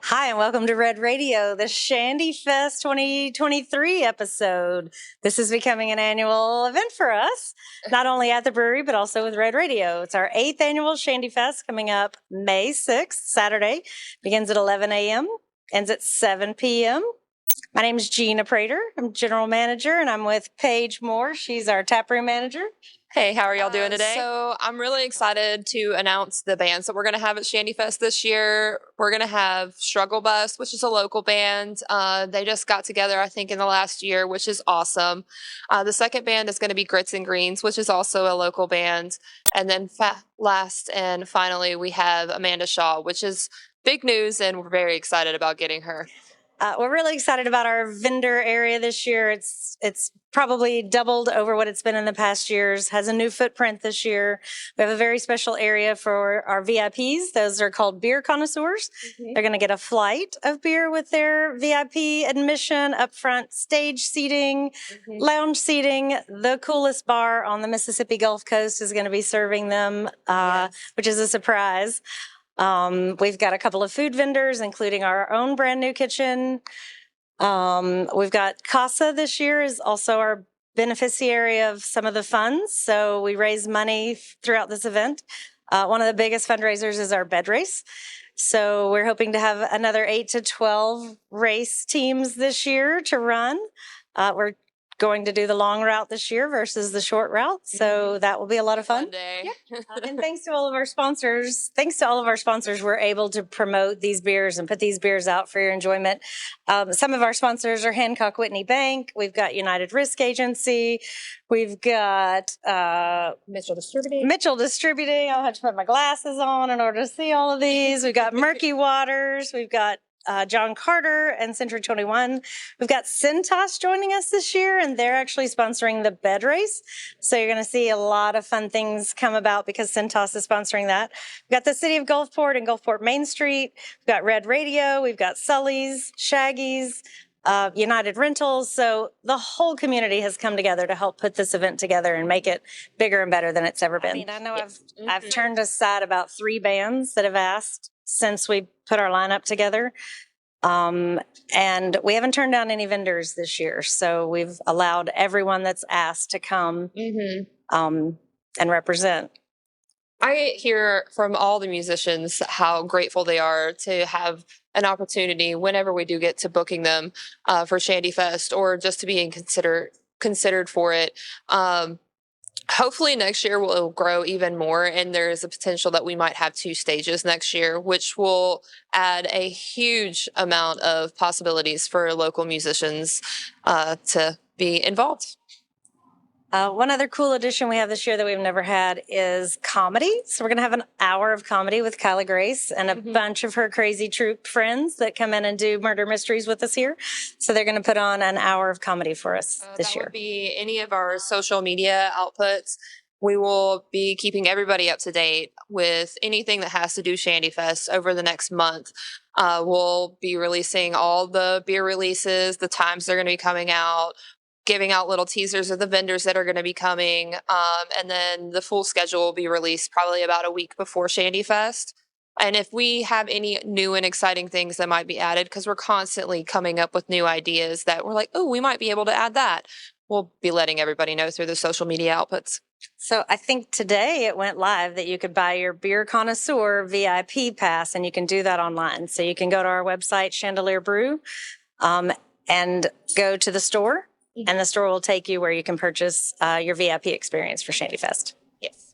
Hi, and welcome to Red Radio, the Chandy Fest 2023 episode. This is becoming an annual event for us, not only at the brewery, but also with Red Radio. It's our 8th annual Chandy Fest coming up May 6th, Saturday. Begins at 11 a.m., ends at 7 p.m. My name is Gina Prater. I'm general manager, and I'm with Paige Moore. She's our taproom manager. Hey, how are y'all doing today? So I'm really excited to announce the bands that we're going to have at Chandy Fest this year. We're going to have Struggle Bus, which is a local band. They just got together, I think, in the last year, which is awesome. The second band is going to be Grits and Greens, which is also a local band. And then last and finally, we have Amanda Shaw, which is big news, and we're very excited about getting her. We're really excited about our vendor area this year. It's probably doubled over what it's been in the past years, has a new footprint this year. We have a very special area for our VIPs. Those are called beer connoisseurs. Mm-hmm. They're going to get a flight of beer with their VIP admission, upfront stage seating, lounge seating. The coolest bar on the Mississippi Gulf Coast is going to be serving them, which is a surprise. We've got a couple of food vendors, including our own brand new kitchen. We've got CASA this year is also our beneficiary of some of the funds. So we raise money throughout this event. One of the biggest fundraisers is our bed race. So we're hoping to have another 8 to 12 race teams this year to run. We're going to do the long route this year versus the short route. So that will be a lot of fun. Yeah. And thanks to all of our sponsors, we're able to promote these beers and put these beers out for your enjoyment. Some of our sponsors are Hancock Whitney Bank. We've got United Risk Agency. We've got Mitchell Distributing. I'll have to put my glasses on in order to see all of these. We've got Murky Waters. We've got John Carter and Century 21. We've got Cintas joining us this year, and they're actually sponsoring the bed race. So you're going to see a lot of fun things come about because Cintas is sponsoring that. We've got the City of Gulfport and Gulfport Main Street. We've got Red Radio. We've got Sully's, Shaggy's, United Rentals. So the whole community has come together to help put this event together and make it bigger and better than it's ever been. I mean, I know I've turned aside about 3 bands that have asked since we put our lineup together. And we haven't turned down any vendors this year. So we've allowed everyone that's asked to come and represent. I hear from all the musicians how grateful they are to have an opportunity whenever we do get to booking them for Chandy Fest or just to being considered for it. Hopefully next year will grow even more, and there is a potential that we might have 2 stages next year, which will add a huge amount of possibilities for local musicians to be involved. One other cool addition we have this year that we've never had is comedy. So we're going to have an hour of comedy with Kyla Grace and a bunch of her crazy troupe friends that come in and do murder mysteries with us here. So they're going to put on an hour of comedy for us this year. That would be any of our social media outputs. We will be keeping everybody up to date with anything that has to do Chandy Fest over the next month. We'll be releasing all the beer releases, the times they're going to be coming out, giving out little teasers of the vendors that are going to be coming. And then the full schedule will be released probably about a week before Chandy Fest. And if we have any new and exciting things that might be added, because we're constantly coming up with new ideas that we're like, oh, we might be able to add that, we'll be letting everybody know through the social media outputs. So I think today it went live that you could buy your beer connoisseur VIP pass, and you can do that online. So you can go to our website, Chandelier Brew, and go to the store. And the store will take you where you can purchase your VIP experience for Chandy Fest. Yes.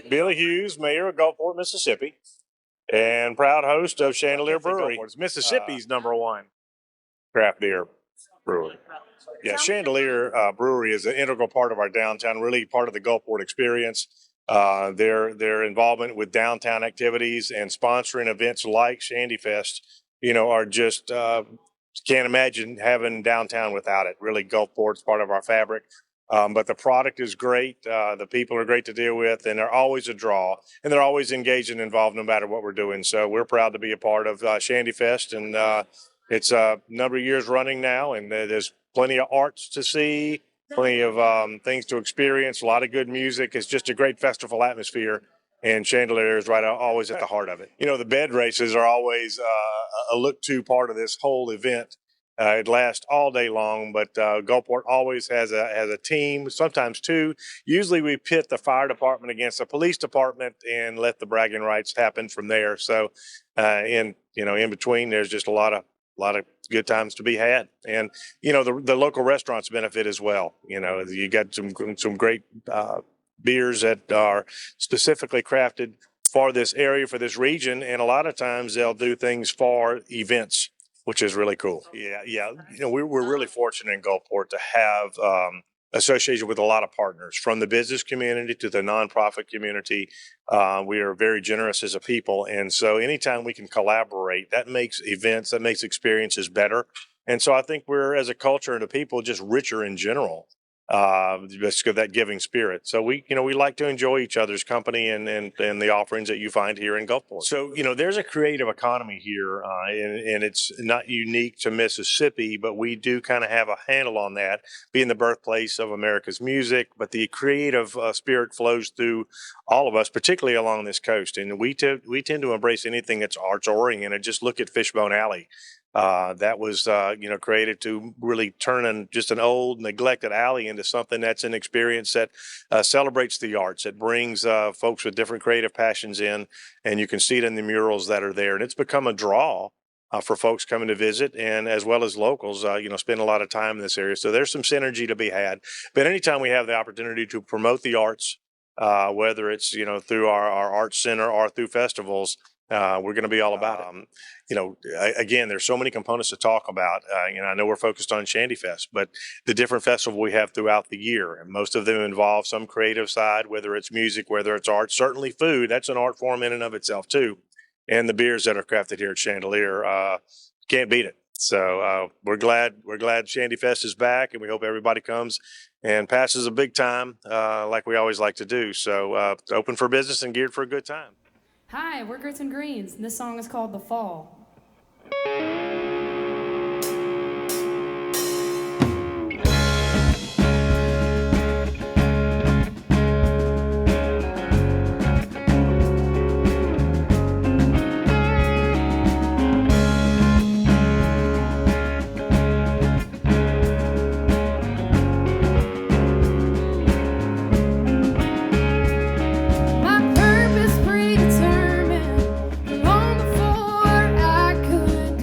Billy Hughes, mayor of Gulfport, Mississippi, and proud host of Chandelier Brewery. It's Mississippi's number one craft beer brewery. Yeah, Chandelier Brewery is an integral part of our downtown, really part of the Gulfport experience. Their involvement with downtown activities and sponsoring events like Chandy Fest, are just can't imagine having downtown without it. Really, Gulfport's part of our fabric. But the product is great. The people are great to deal with, and they're always a draw, and they're always engaged and involved no matter what we're doing. So we're proud to be a part of Chandy Fest, and it's a number of years running now, and there's plenty of arts to see, plenty of things to experience, a lot of good music. It's just a great festival atmosphere, and Chandelier is always at the heart of it. The bed races are always a look-to part of this whole event. It lasts all day long, but Gulfport always has a team, sometimes two. Usually we pit the fire department against the police department and let the bragging rights happen from there. So in between, there's just a lot of good times to be had. And, the local restaurants benefit as well. You got some great beers that are specifically crafted for this area, for this region. And a lot of times they'll do things for events, which is really cool. Yeah. We're really fortunate in Gulfport to have association with a lot of partners, from the business community to the nonprofit community. We are very generous as a people. And so anytime we can collaborate, that makes events, that makes experiences better. And so I think we're, as a culture and a people, just richer in general. Just that giving spirit. So we like to enjoy each other's company and the offerings that you find here in Gulfport. So, there's a creative economy here, and it's not unique to Mississippi, but we do kind of have a handle on that, being the birthplace of America's music. But the creative spirit flows through all of us, particularly along this coast. And we tend to embrace anything that's arts oriented. Just look at Fishbone Alley. That was, created to really turn just an old neglected alley into something that's an experience that celebrates the arts. It brings folks with different creative passions in, and you can see it in the murals that are there. And it's become a draw for folks coming to visit, and as well as locals, spend a lot of time in this area. So there's some synergy to be had. But anytime we have the opportunity to promote the arts, whether it's, through our arts center or through festivals, we're going to be all about it. Again, there's so many components to talk about. I know we're focused on Chandy Fest, but the different festivals we have throughout the year, and most of them involve some creative side, whether it's music, whether it's art, certainly food. That's an art form in and of itself too. And the beers that are crafted here at Chandelier, can't beat it. So we're glad Chandy Fest is back, and we hope everybody comes and passes a big time like we always like to do. So open for business and geared for a good time. Hi, we're Grits and Greens, and this song is called The Fall. Long before I could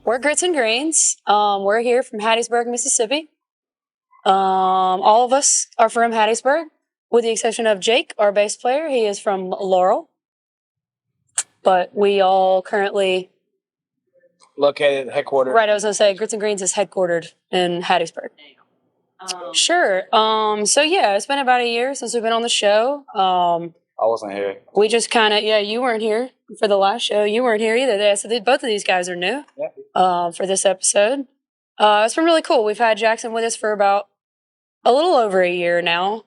We're Grits and Greens. We're here from Hattiesburg, Mississippi. All of us are from Hattiesburg, with the exception of Jake, our bass player. He is from Laurel. But we all currently... Located headquartered. Right, I was going to say, Grits and Greens is headquartered in Hattiesburg. Sure. So yeah, it's been about a year since we've been on the show. I wasn't here. We just kind of, you weren't here for the last show. You weren't here either. So both of these guys are new for this episode. It's been really cool. We've had Jackson with us for about a little over a year now.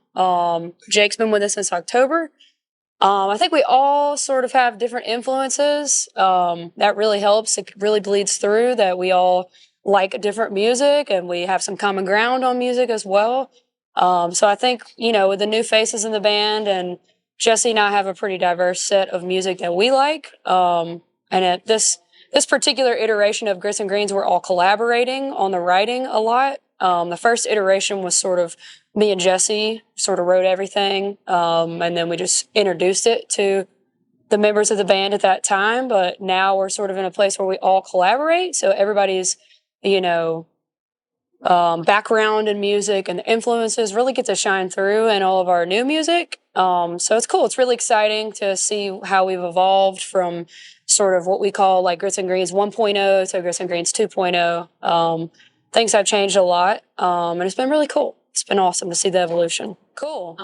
Jake's been with us since October. I think we all sort of have different influences. That really helps. It really bleeds through that we all like different music and we have some common ground on music as well. So I think, with the new faces in the band, and Jesse and I have a pretty diverse set of music that we like. And at this particular iteration of Grits and Greens, we're all collaborating on the writing a lot. The first iteration was sort of me and Jesse sort of wrote everything. And then we just introduced it to the members of the band at that time. But now we're sort of in a place where we all collaborate. So everybody's, background in music and the influences really get to shine through in all of our new music. So it's cool. It's really exciting to see how we've evolved from sort of what we call like Grits and Greens 1.0 to Grits and Greens 2.0. Things have changed a lot, and it's been really cool. It's been awesome to see the evolution. Cool.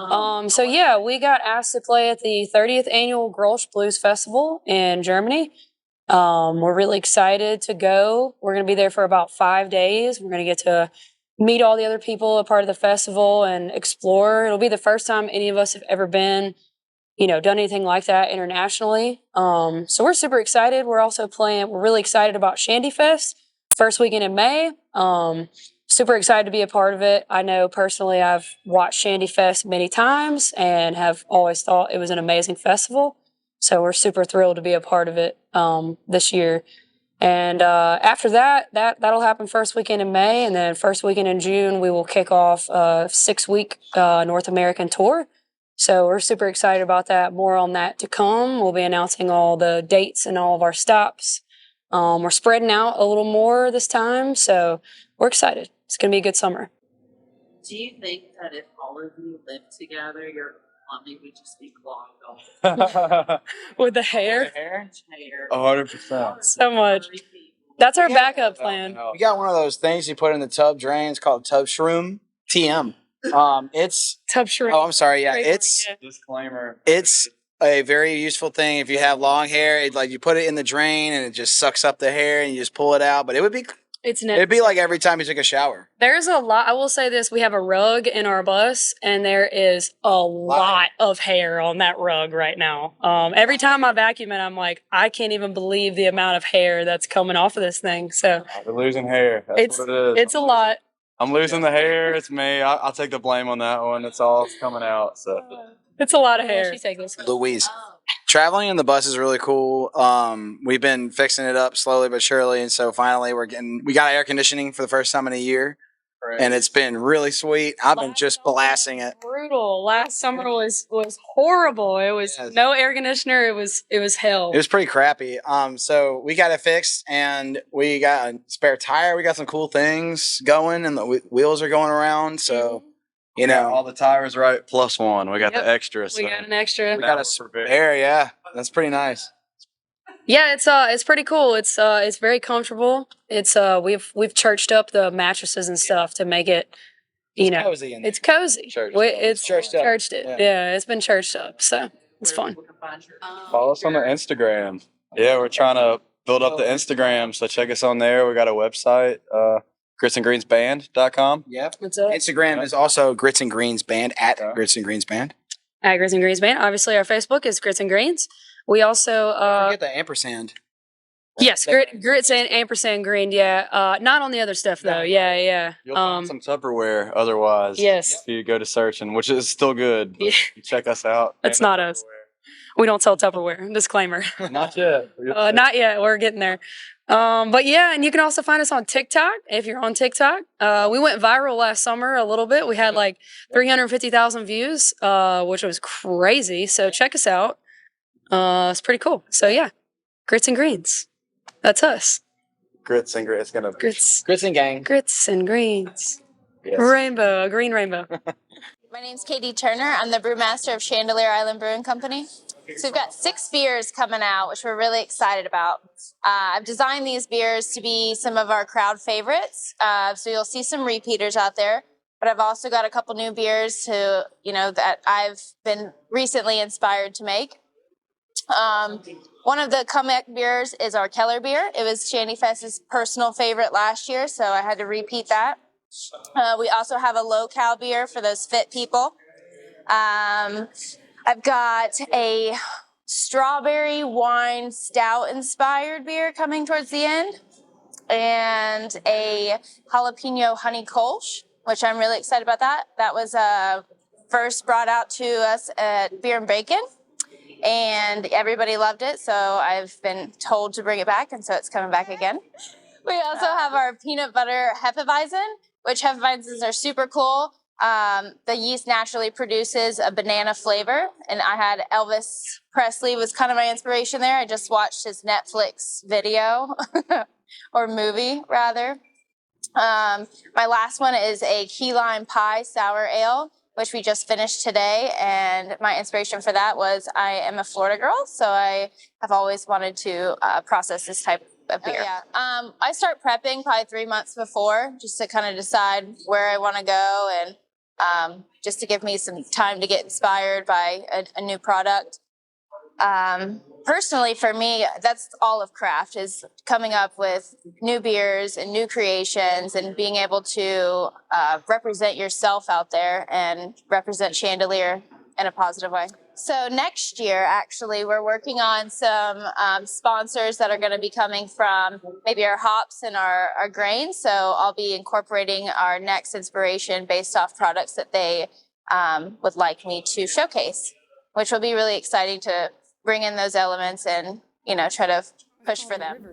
So yeah, we got asked to play at the 30th annual Grolsch Blues Festival in Germany. We're really excited to go. We're going to be there for about 5 days. We're going to get to meet all the other people a part of the festival and explore. It'll be the first time any of us have ever been, done anything like that internationally. So we're super excited. We're really excited about Chandy Fest, first weekend in May. Super excited to be a part of it. I know personally I've watched Chandy Fest many times and have always thought it was an amazing festival. So we're super thrilled to be a part of it this year. And after that'll happen first weekend in May. And then first weekend in June, we will kick off a 6-week North American tour. So we're super excited about that. More on that to come. We'll be announcing all the dates and all of our stops. We're spreading out a little more this time. So we're excited. It's going to be a good summer. Do you think that if all of you lived together, your plumbing would just be clogged With the hair? hair? 100%. So much. That's our backup plan. We got one of those things you put in the tub drain. It's called tub shroom. TM. It's Tub shrimp. Oh, I'm sorry. Yeah, Great it's one, disclaimer. It's a very useful thing if you have long hair. Like you put it in the drain and it just sucks up the hair and you just pull it out. But it'd be like every time you took a shower. There's a lot. I will say this. We have a rug in our bus, and there is a lot of hair on that rug right now. Every time I vacuum it, I'm like, I can't even believe the amount of hair that's coming off of this thing. So We're losing hair. That's what it is. It's a lot. I'm losing the hair. It's me. I'll take the blame on that one. It's all coming out. So It's a lot of hair. Louise. Traveling in the bus is really cool. We've been fixing it up slowly but surely, and so finally we got air conditioning for the first time in a year, and it's been really sweet. I've been just blasting it. Brutal. Last summer was horrible. It was no air conditioner. It was hell. It was pretty crappy. So we got it fixed, and we got a spare tire. We got some cool things going, and the wheels are going around. So all the tires right plus one. We got the extra. We got an extra. We got a spare. Yeah, that's pretty nice. Yeah, it's pretty cool. It's very comfortable. It's we've churched up the mattresses and stuff to make it, cozy. It's cozy. It's churched up. Churched it. Yeah, it's been churched up. So it's fun. Follow us on the Instagram. Yeah, we're trying to build up the Instagram. So check us on there. We got a website, gritsandgreensband.com. Yep. What's up? Instagram is also Grits and Greens Band at Grits and Greens Band. At Grits and Greens Band. Obviously, our Facebook is Grits and Greens. We also forget the ampersand. Yes, grits and ampersand green. Yeah, not on the other stuff though. Yeah. You'll find some Tupperware otherwise. Yes. If you go to searching, which is still good. But check us out. That's not us. We don't sell Tupperware. Disclaimer. Not yet. Not yet. We're getting there. But yeah, and you can also find us on TikTok if you're on TikTok. We went viral last summer a little bit. We had like 350,000 views, which was crazy. So check us out. It's pretty cool. So yeah, Grits and Greens. That's us. Grits and grits. It's gonna Grits and gang. grits and greens. yes. Rainbow, a green rainbow. My name's Katie Turner. I'm the brewmaster of Chandelier Island Brewing Company. So we've got 6 beers coming out, which we're really excited about. I've designed these beers to be some of our crowd favorites. So you'll see some repeaters out there. But I've also got a couple new beers that I've been recently inspired to make. One of the comeback beers is our Keller beer. It was Chandy Fest's personal favorite last year, so I had to repeat that. We also have a low-cal beer for those fit people. I've got a strawberry wine stout inspired beer coming towards the end, and a jalapeno honey kolsch, which I'm really excited about that. That was first brought out to us at Beer and Bacon, and everybody loved it, so I've been told to bring it back, and so it's coming back again. We also have our peanut butter Hefeweizen, which Hefeweizens are super cool. The yeast naturally produces a banana flavor, and I had Elvis Presley was kind of my inspiration there. I just watched his Netflix video, or movie, rather. My last one is a key lime pie sour ale, which we just finished today, and my inspiration for that was I am a Florida girl, so I have always wanted to process this type of beer. I start prepping probably 3 months before, just to kind of decide where I want to go, and just to give me some time to get inspired by a new product. Personally, for me, that's all of craft, is coming up with new beers and new creations and being able to represent yourself out there and represent Chandelier in a positive way. So next year, actually, we're working on some sponsors that are going to be coming from maybe our hops and our grains. So I'll be incorporating our next inspiration based off products that they would like me to showcase, which will be really exciting to bring in those elements and, try to push for them.